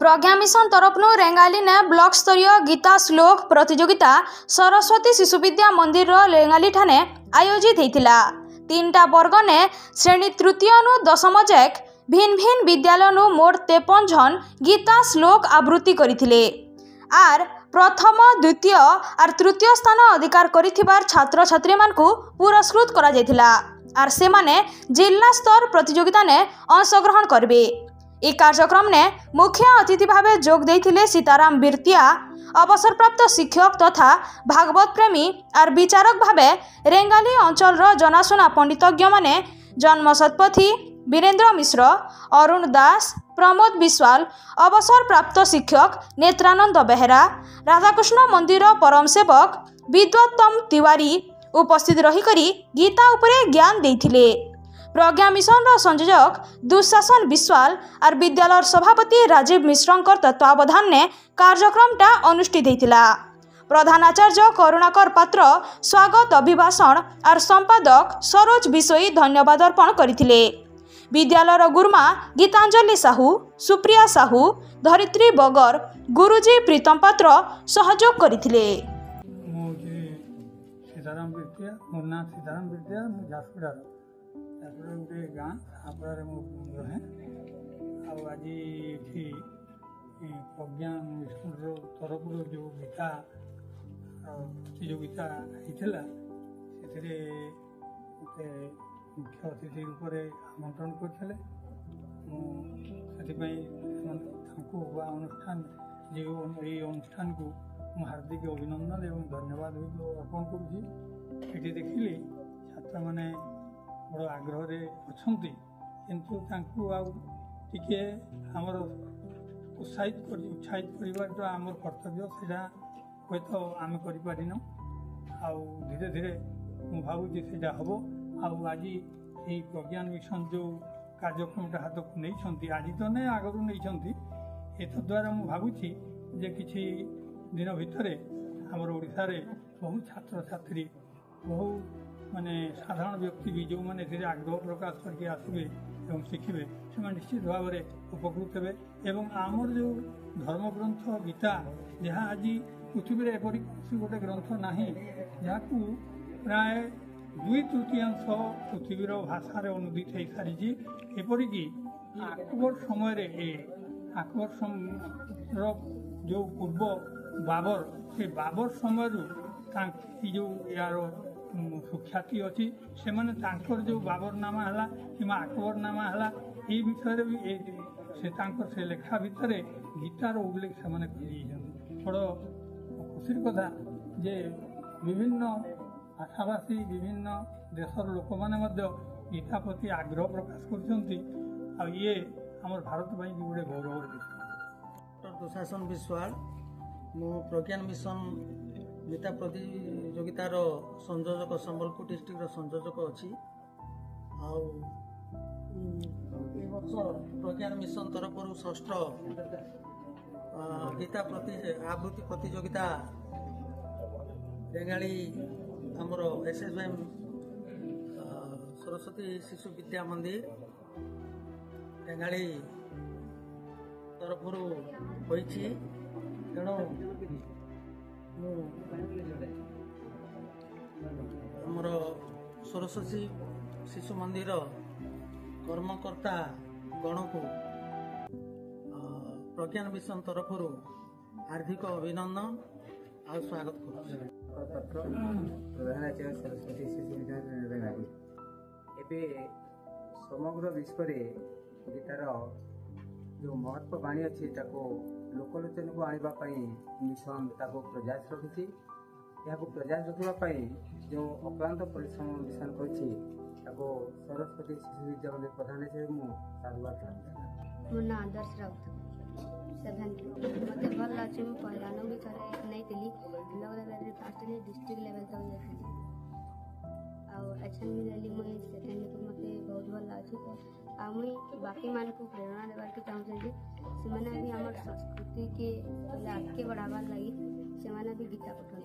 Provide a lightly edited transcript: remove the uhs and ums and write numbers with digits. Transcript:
प्रज्ञा mission तरफनु Rengali ने block स्तरीय गीता श्लोक प्रतियोगिता सरस्वती शिशु विद्या मंदिर रेंगाली ठाने आयोजित होता। 3टा वर्ग ने श्रेणी तृतीय नु 10म जाक भिन्न भिन्न विद्यालय नु मोट 53 जन गीता श्लोक आवृत्ति करथिले। आर प्रथम द्वितीय और तृतीय स्थान अधिकार करिथिबार छात्र छात्री मानकु पुरस्कृत करा जायथिला। आर से माने जिला स्तर प्रतियोगिता ने अंशग्रहण करबे। यह कार्यक्रम ने मुख्य अतिथि भावे जोग देथिले सीताराम बिरतिया, अवसरप्राप्त शिक्षक तथा भागवत प्रेमी और विचारक भावे रेंगाली अंचल जनाशुना पंडितज्ञ माने जन्म शतपथी, वीरेंद्र मिश्र, अरुण दास, प्रमोद विश्वाल, अवसरप्राप्त शिक्षक नेत्रानंद बेहरा, राधाकृष्ण मंदिर परम सेवक विद्वत्तम तिवारी उपस्थित रही करी गीता उपरे ज्ञान देथिले। प्रज्ञा मिशन संयोजक दुशासन विश्वाल और विद्यालय सभापति राजीव मिश्र तत्वावधान ने कार्यक्रमटा अनुष्ठित होता। प्रधानाचार्य करुणाकर पात्र स्वागत अभिभाषण और संपादक सरोज बिशोई धन्यवाद अर्पण करथिले। विद्यालय गुरुमा गीतांजलि साहू, सुप्रिया साहू, धरित्री बगर, गुरुजी प्रीतम पात्र सहयोग करथिले। सीताराम बिरतिया, मोर नाम सीताराम बिरतिया, झारसुगुड़ा गोटे गाँ आपड़े रहे। आज प्रज्ञा मिशन तरफ जो गीता प्रतियोगिता होता से मुख्य अतिथि रूप में आमंत्रण करते अनुष्ठान जो अनुष्ठान को हार्दिक अभिनंदन एवं धन्यवाद अर्पण करुँची। देखिली छात्र मैंने बड़ आग्रह अच्छा किंतु टे आमर उत्साहित कर आम कर्तव्य से हे तो आम कर धीरे धीरे मुझे भावुँ से हम आज ये प्रज्ञान मिशन जो कार्यक्रमटा हाथ को नहीं आज तो नहीं आगु नहीं एतद्वारा मुझे भावुँ जे किसी दिन भितर आमर ओडिशा रे बहु छात्र छात्री बहु माने साधारण व्यक्ति भी जो मैंने आग्रह प्रकाश करके आसबे और शिखे से निश्चित भाव में उपकृत हे। एवं आमर जो धर्मग्रंथ गीता जहाँ आज पृथ्वी में एपरी गोटे ग्रंथ ना जहाँ प्राय 2/3 पृथ्वीर भाषा अनुदित हो सारी। एपरिक अकबर समय अकबर जो पूर्व बाबर से बाबर समय जो यार सुख्याति अच्छी से माने जो बाबर नामा है कि अकबर नामा है ये विषय भी से लेखा भितर गीतार उल्लेख से बड़ खुशी कथा जे विभिन्न भाषाभाषी विभिन्न देशर लोक मैंने गीता प्रति आग्रह प्रकाश कर ये आम भारत भाई गोटे गौरव विषय। दुशासन विश्वाल मु प्रज्ञान मिशन गीता प्रतियोगितार संयोजक संबलपुर डिस्ट्रिक्ट संयोजक अच्छी। प्रज्ञान मिशन तरफ षष्ठ गीता आवृत्ति प्रतियोगिता रेंगाली आमर SSVM सरस्वती शिशु विद्या मंदिर रेंगाली तरफ तेणु आमर सरस्वती शिशु मंदिर कर्मकर्ता गण को प्रज्ञान मिशन तरफ हार्दिक अभिनंदन और स्वागत प्रधानाचार्य सरस्वती शिशु विद्या समग्र विश्व गीतार जो महत्ववाणी अच्छी लोकलोचन को आने मिशन प्रयास रखी प्रयास रखापी जो अक्लांत परिश्रम मिशन कर सरस्वती शिशु विद्या मंदिर प्रधानाचार्य मुझे साधुवाद मो ना आदर्श राउत 7 मत भल लगे मुझे पहलानु भी थे नहीं block level fast district level तक जाती एचएन भी देली मुझे सेकेंड मत बहुत भल लगे मुई बाकी मान को प्रेरणा देवार के चाहूँ से भी आम संस्कृति के आगे बढ़ावार लगी से भी गीता पठन।